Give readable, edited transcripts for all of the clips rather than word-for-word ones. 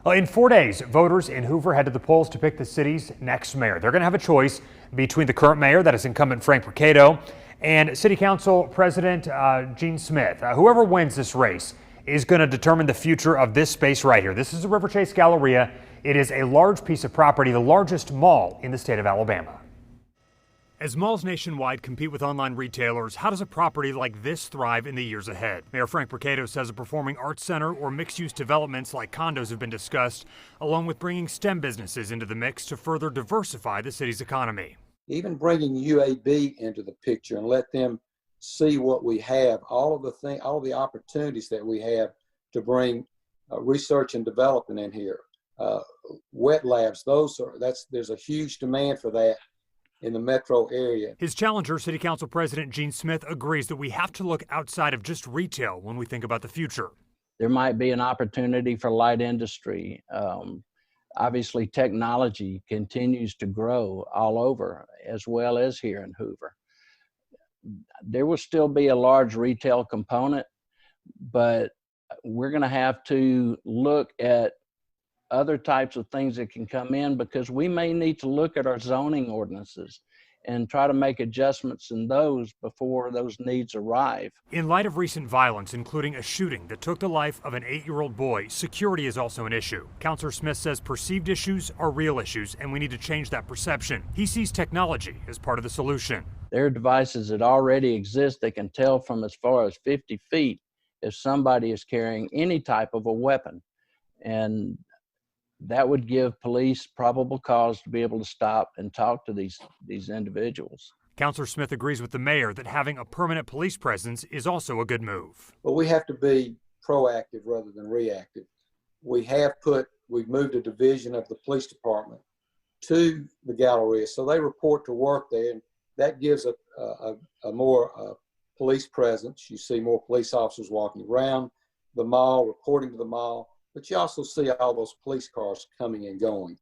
Well, in 4 days, voters in Hoover head to the polls to pick the city's next mayor. They're going to have a choice between the current mayor, that is incumbent Frank Mercado, and City Council President Gene Smith. Whoever wins this race is going to determine the future of this space right here. This is the River Chase Galleria. It is a large piece of property, the largest mall in the state of Alabama. As malls nationwide compete with online retailers, how does a property like this thrive in the years ahead? Mayor Frank Mercado says a performing arts center or mixed-use developments like condos have been discussed, along with bringing STEM businesses into the mix to further diversify the city's economy. Even bringing UAB into the picture and let them see what we have, all of the opportunities that we have to bring research and development in here. Wet labs, there's a huge demand for that in the metro area. His challenger, City Council President Gene Smith, agrees that we have to look outside of just retail when we think about the future. There might be an opportunity for light industry. Obviously, technology continues to grow all over, as well as here in Hoover. There will still be a large retail component, but we're going to have to look at other types of things that can come in, because we may need to look at our zoning ordinances and try to make adjustments in those before those needs arrive. In light of recent violence, including a shooting that took the life of an 8-year-old boy, security is also an issue. Councilor Smith says perceived issues are real issues, and we need to change that perception. He sees technology as part of the solution. There are devices that already exist that can tell from as far as 50 feet if somebody is carrying any type of a weapon. And that would give police probable cause to be able to stop and talk to these individuals. Councilor Smith agrees with the mayor that having a permanent police presence is also a good move. But we have to be proactive rather than reactive. We've moved a division of the police department to the Galleria, so they report to work there, and that gives a more police presence. You see more police officers walking around the mall, reporting to the mall. But you also see all those police cars coming and going.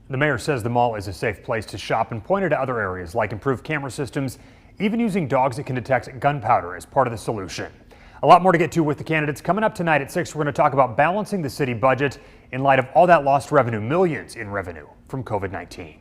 The mayor says the mall is a safe place to shop and pointed to other areas like improved camera systems, even using dogs that can detect gunpowder as part of the solution. A lot more to get to with the candidates. Coming up tonight at 6, we're going to talk about balancing the city budget in light of all that lost revenue, millions in revenue from COVID-19.